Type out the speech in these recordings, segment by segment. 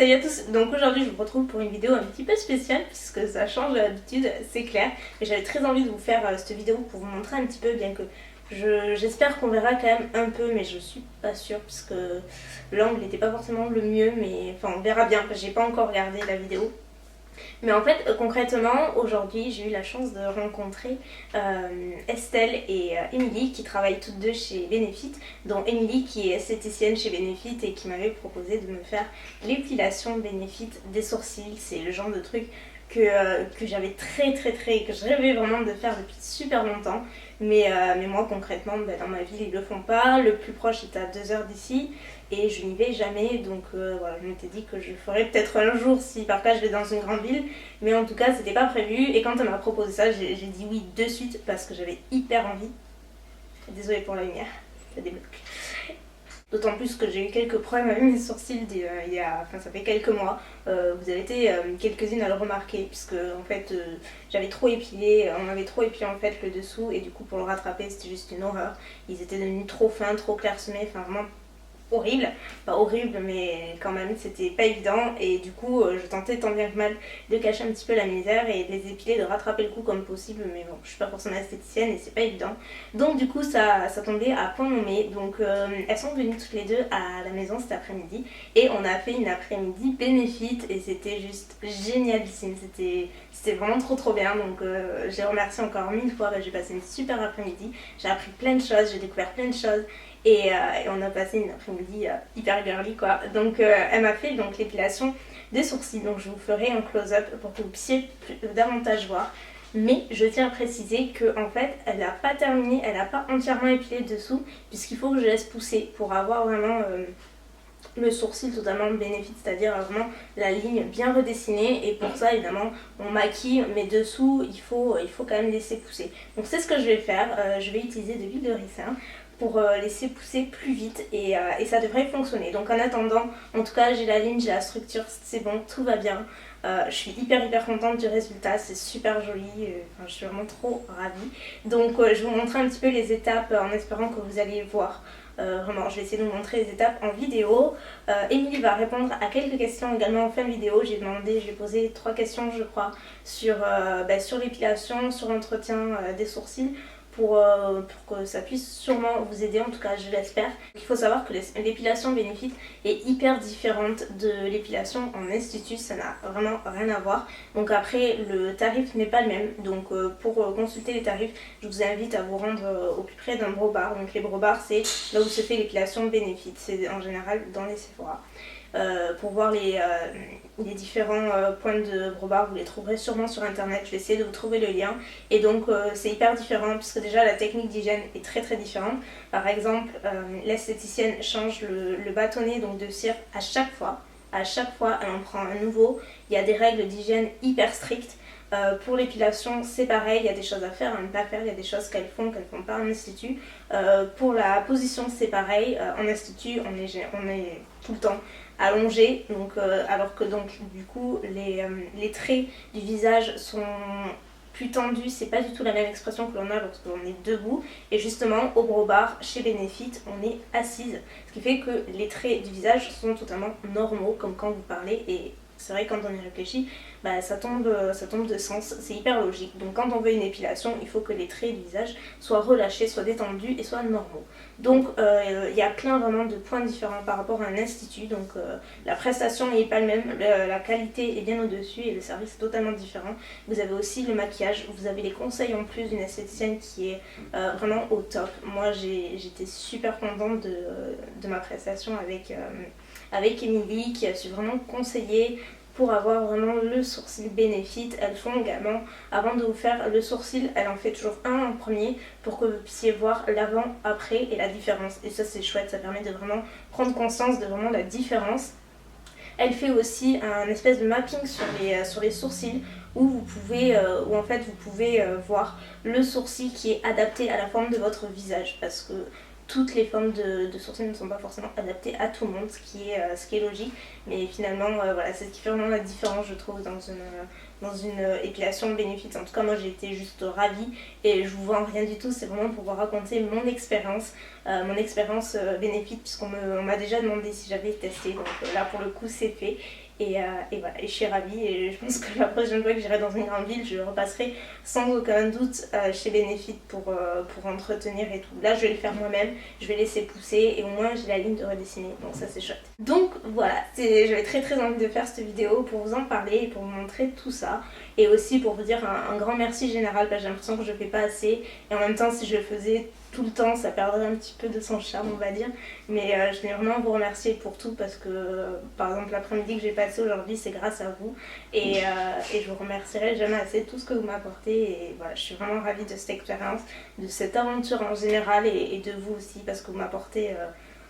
Salut à tous, donc aujourd'hui je vous retrouve pour une vidéo un petit peu spéciale puisque ça change d'habitude, c'est clair. Mais j'avais très envie de vous faire cette vidéo pour vous montrer un petit peu, bien que j'espère qu'on verra quand même un peu, mais je suis pas sûre puisque l'angle n'était pas forcément le mieux, mais enfin on verra bien, j'ai pas encore regardé la vidéo. Mais en fait, concrètement, aujourd'hui, j'ai eu la chance de rencontrer Estelle et Émilie qui travaillent toutes deux chez Benefit, dont Émilie qui est esthéticienne chez Benefit et qui m'avait proposé de me faire l'épilation Benefit des sourcils. C'est le genre de truc que j'avais que je rêvais vraiment de faire depuis super longtemps. Mais moi concrètement, dans ma ville ils le font pas, le plus proche est à 2 heures d'ici et je n'y vais jamais, donc voilà, je m'étais dit que je ferais peut-être un jour si par cas je vais dans une grande ville, mais en tout cas c'était pas prévu. Et quand elle m'a proposé ça, j'ai dit oui de suite parce que j'avais hyper envie. Désolée pour la lumière, ça débloque. D'autant plus que j'ai eu quelques problèmes avec mes sourcils ça fait quelques mois. Vous avez été quelques-unes à le remarquer, puisque en fait j'avais trop épilé, on avait trop épilé en fait le dessous, et du coup pour le rattraper c'était juste une horreur. Ils étaient devenus trop fins, trop clairsemés, enfin vraiment horrible, pas horrible mais quand même c'était pas évident, et du coup je tentais tant bien que mal de cacher un petit peu la misère et de les épiler, de rattraper le coup comme possible, mais bon je suis pas forcément esthéticienne et c'est pas évident, donc du coup ça tombait à point nommé. Donc elles sont venues toutes les deux à la maison cet après-midi et on a fait une après-midi Benefit et c'était juste génialissime, c'était vraiment trop bien. Donc j'ai remercié encore 1000 fois, j'ai passé une super après-midi, j'ai appris plein de choses, j'ai découvert plein de choses. Et on a passé une après-midi hyper girly quoi. Donc elle m'a fait donc l'épilation des sourcils. Donc je vous ferai un close-up pour que vous puissiez davantage voir. Mais je tiens à préciser que en fait elle n'a pas terminé, elle n'a pas entièrement épilé le dessous, puisqu'il faut que je laisse pousser pour avoir vraiment le sourcil totalement Benefit, c'est-à-dire vraiment la ligne bien redessinée. Et pour ça évidemment on maquille, mais dessous il faut quand même laisser pousser. Donc c'est ce que je vais faire. Je vais utiliser de l'huile de ricin pour laisser pousser plus vite et ça devrait fonctionner. Donc en attendant, en tout cas j'ai la ligne, j'ai la structure, c'est bon, tout va bien. Je suis hyper contente du résultat, c'est super joli, je suis vraiment trop ravie. Donc je vais vous montrer un petit peu les étapes en espérant que vous allez voir. Vraiment, je vais essayer de vous montrer les étapes en vidéo. Émilie va répondre à quelques questions également en fin de vidéo. J'ai posé 3 questions je crois sur l'épilation, sur l'entretien des sourcils, pour que ça puisse sûrement vous aider, en tout cas je l'espère. Il faut savoir que l'épilation Benefit est hyper différente de l'épilation en institut, ça n'a vraiment rien à voir. Donc après le tarif n'est pas le même, donc pour consulter les tarifs je vous invite à vous rendre au plus près d'un brobar. Donc les brobars c'est là où se fait l'épilation Benefit, c'est en général dans les Sephora. Pour voir les différents points de brobard, vous les trouverez sûrement sur internet, je vais essayer de vous trouver le lien. Et donc c'est hyper différent puisque déjà la technique d'hygiène est très différente. Par exemple l'esthéticienne change le bâtonnet donc de cire à chaque fois elle en prend un nouveau. Il y a des règles d'hygiène hyper strictes. Pour l'épilation c'est pareil, il y a des choses à faire, à ne pas faire, il y a des choses qu'elles font pas en institut. Pour la position c'est pareil, en institut on est tout le temps allongé, donc, alors que donc du coup les traits du visage sont plus tendus, c'est pas du tout la même expression que l'on a lorsqu'on est debout. Et justement au brobar chez Benefit on est assise, ce qui fait que les traits du visage sont totalement normaux comme quand vous parlez. Et c'est vrai, quand on y réfléchit, ça tombe de sens, c'est hyper logique. Donc quand on veut une épilation, il faut que les traits du visage soient relâchés, soient détendus et soient normaux. Donc il y a plein vraiment de points différents par rapport à un institut. Donc la prestation n'est pas la même, la qualité est bien au-dessus et le service est totalement différent. Vous avez aussi le maquillage, vous avez les conseils en plus d'une esthéticienne qui est vraiment au top. Moi j'étais super contente de ma prestation avec Émilie, qui a su vraiment conseiller pour avoir vraiment le sourcil Benefit. Elles font également, avant de vous faire le sourcil, elle en fait toujours un en premier pour que vous puissiez voir l'avant, après et la différence. Et ça c'est chouette, ça permet de vraiment prendre conscience de vraiment la différence. Elle fait aussi un espèce de mapping sur les sourcils où vous pouvez voir le sourcil qui est adapté à la forme de votre visage, parce que toutes les formes de sourcils ne sont pas forcément adaptées à tout le monde, ce qui est logique. Mais finalement, voilà, c'est ce qui fait vraiment la différence, je trouve, dans une épilation bénéfice. En tout cas moi j'ai été juste ravie et je vous vends rien du tout, c'est vraiment pour vous raconter mon expérience bénéfice, puisqu'on m'a déjà demandé si j'avais testé, donc là pour le coup c'est fait. Et voilà, et je suis ravie et je pense que la prochaine fois que j'irai dans une grande ville, je repasserai sans aucun doute chez Benefit pour entretenir et tout. Là je vais le faire moi-même, je vais laisser pousser et au moins j'ai la ligne de redessiner, donc ça c'est chouette. Donc voilà, j'avais très envie de faire cette vidéo pour vous en parler et pour vous montrer tout ça. Et aussi pour vous dire un grand merci général, parce que j'ai l'impression que je ne fais pas assez. Et en même temps si je le faisais tout le temps ça perdrait un petit peu de son charme on va dire. Mais je tenais vraiment à vous remercier pour tout, parce que par exemple l'après-midi que j'ai passé aujourd'hui c'est grâce à vous. Et je vous remercierai jamais assez de tout ce que vous m'apportez. Et voilà, je suis vraiment ravie de cette expérience, de cette aventure en général et de vous aussi, parce que vous m'apportez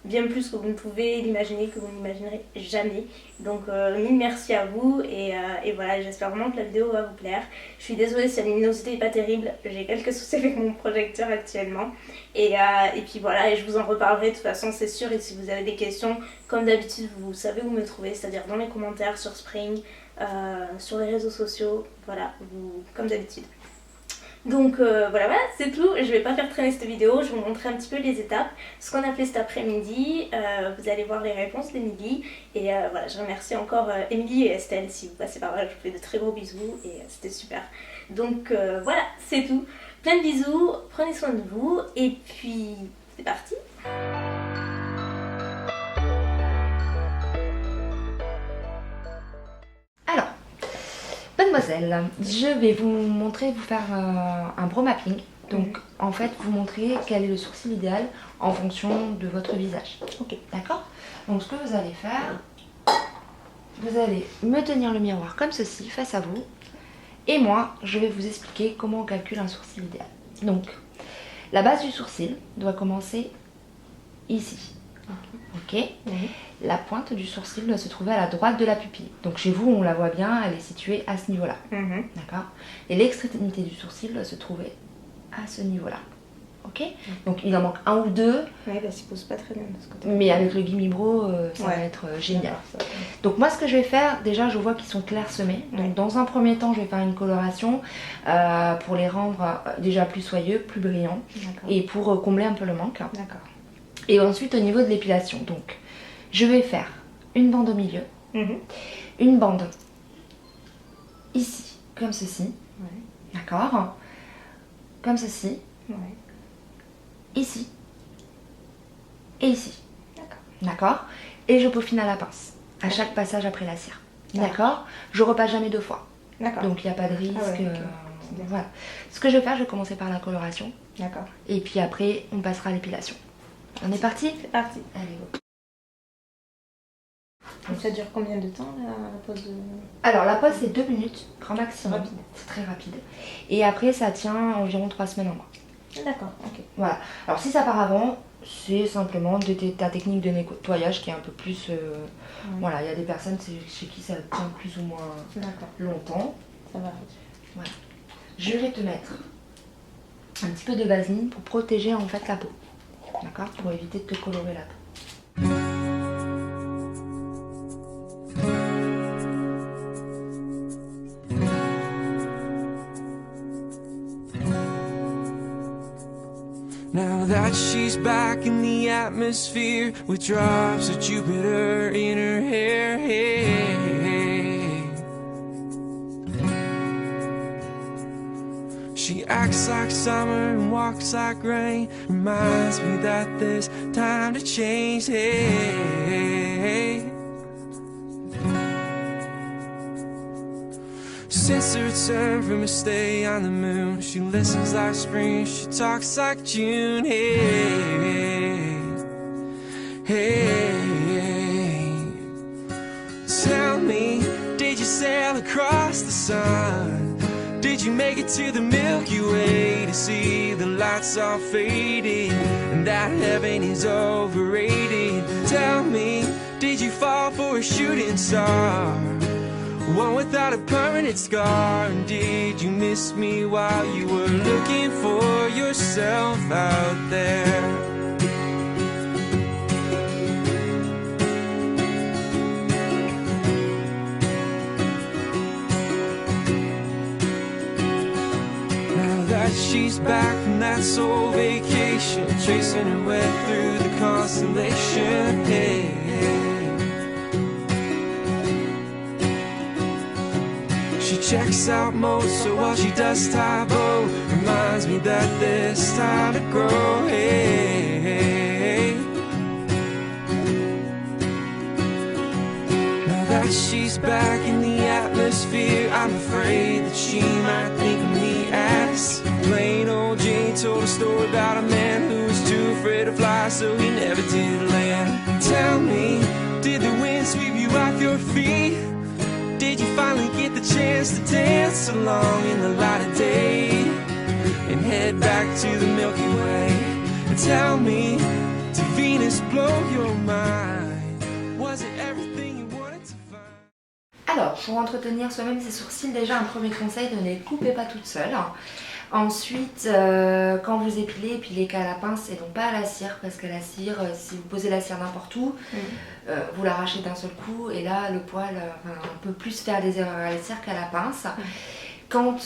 bien plus que vous ne pouvez l'imaginer, que vous n'imaginerez jamais. Donc mille merci à vous et voilà, j'espère vraiment que la vidéo va vous plaire. Je suis désolée si la luminosité n'est pas terrible, j'ai quelques soucis avec mon projecteur actuellement. Et puis voilà, et je vous en reparlerai de toute façon c'est sûr. Et si vous avez des questions, comme d'habitude vous savez où me trouver, c'est-à-dire dans les commentaires, sur Spring, sur les réseaux sociaux, voilà, comme d'habitude. Donc voilà, c'est tout. Je vais pas faire traîner cette vidéo, je vais vous montrer un petit peu les étapes, ce qu'on a fait cet après-midi. Vous allez voir les réponses d'Emilie. Et voilà, je remercie encore Emilie et Estelle si vous passez par là. Je vous fais de très gros bisous et c'était super. Donc voilà, c'est tout. Plein de bisous, prenez soin de vous et puis c'est parti. Alors, mademoiselle, je vais vous montrer, vous faire un brow mapping. Donc en fait vous montrer quel est le sourcil idéal en fonction de votre visage. Ok. D'accord? Donc ce que vous allez faire, vous allez me tenir le miroir comme ceci face à vous. Et moi je vais vous expliquer comment on calcule un sourcil idéal. Donc la base du sourcil doit commencer ici. Ok. La pointe du sourcil doit se trouver à la droite de la pupille. Donc chez vous, on la voit bien, elle est située à ce niveau-là. D'accord. Et l'extrémité du sourcil doit se trouver à ce niveau-là. Ok. Donc il en manque un ou deux. Oui, parce qu'il pose pas très bien de ce côté. Mais avec le Gimme Brow, ça va être génial. Donc moi, ce que je vais faire, déjà, je vois qu'ils sont clairsemés. Donc dans un premier temps, je vais faire une coloration pour les rendre déjà plus soyeux, plus brillants. Et pour combler un peu le manque. D'accord. Et ensuite au niveau de l'épilation, donc je vais faire une bande au milieu, une bande ici, comme ceci, d'accord, comme ceci, ici et ici, d'accord, et je peaufine à la pince, à chaque passage après la cire, d'accord, je repasse jamais deux fois, donc il n'y a pas de risque, voilà. Ce que je vais faire, je vais commencer par la coloration, et puis après on passera à l'épilation. On est parti? C'est parti. Allez, go. Et ça dure combien de temps la pause de... Alors la pause c'est 2 minutes, grand maximum. C'est très rapide. Et après ça tient environ 3 semaines en moins. D'accord, ok. Voilà. Alors si ça part avant, c'est simplement ta technique de nettoyage qui est un peu plus... Voilà, il y a des personnes chez qui ça tient plus ou moins longtemps. Ça va. Voilà. Je vais te mettre un petit peu de vaseline pour protéger en fait la peau. D'accord, pour éviter de te colorer la peau. Now that she's back in the atmosphere with drops of Jupiter in her hair, she acts like summer and walks like rain. Reminds me that there's time to change. Hey, since her return from her stay on the moon, she listens like spring, she talks like June. Hey, hey, tell me, did you sail across the sun? Did you make it to the Milky Way to see the lights all faded and that heaven is overrated? Tell me, did you fall for a shooting star, one without a permanent scar? And did you miss me while you were looking for yourself out there? she's back from that soul vacation, tracing her way through the constellation. Hey, she checks out mode, so while she does Tae-Bo, reminds me that there's time to grow. Hey, now that she's back in the atmosphere, I'm afraid that she might think of me as plain old Jane. Told a story about a man who was too afraid to fly, so he never did land. Tell me, did the wind sweep you off your feet? Did you finally get the chance to dance along in the light of day and head back to the Milky Way? And tell me, did Venus blow your mind? Was it everything you wanted to find? Alors, pour entretenir soi-même ses sourcils, déjà un premier conseil, ne les coupez pas toutes seules. Ensuite, quand vous épilez qu'à la pince et non pas à la cire, parce qu'à la cire, si vous posez la cire n'importe où, vous l'arrachez d'un seul coup et là le poil, on peut plus faire des erreurs à la cire qu'à la pince. Quand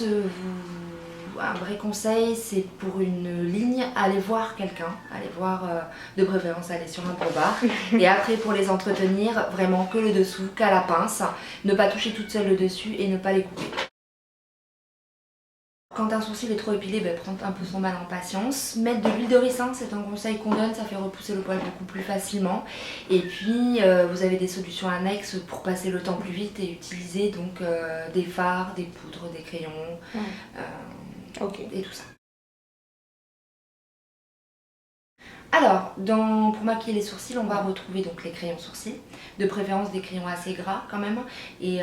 un vrai conseil, c'est pour une ligne, allez voir quelqu'un, allez voir, de préférence aller sur un gros bar. Et après pour les entretenir, vraiment que le dessous, qu'à la pince, ne pas toucher toute seule le dessus et ne pas les couper. Quand un sourcil est trop épilé, prendre un peu son mal en patience. Mettre de l'huile de ricin, c'est un conseil qu'on donne, ça fait repousser le poil beaucoup plus facilement. Et puis vous avez des solutions annexes pour passer le temps plus vite et utiliser donc des fards, des poudres, des crayons et tout ça. Alors, pour maquiller les sourcils, on va retrouver donc les crayons sourcils, de préférence des crayons assez gras quand même, et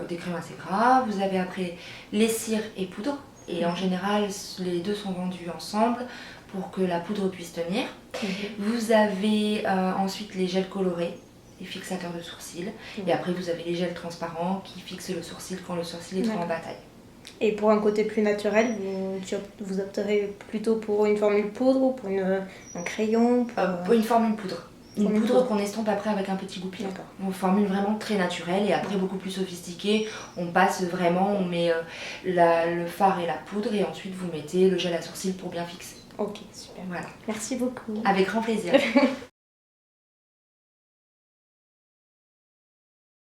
des crayons assez gras. Vous avez après les cires et poudre, et en général les deux sont vendus ensemble pour que la poudre puisse tenir. Vous avez ensuite les gels colorés, les fixateurs de sourcils, et après vous avez les gels transparents qui fixent le sourcil quand le sourcil est trop en bataille. Et pour un côté plus naturel, vous opterez plutôt pour une formule poudre ou pour un crayon pour une formule poudre. Une poudre qu'on estompe après avec un petit goupil. Une formule vraiment très naturelle et après beaucoup plus sophistiquée. On passe vraiment, on met le fard et la poudre et ensuite vous mettez le gel à sourcils pour bien fixer. Ok, super. Voilà. Merci beaucoup. Avec grand plaisir.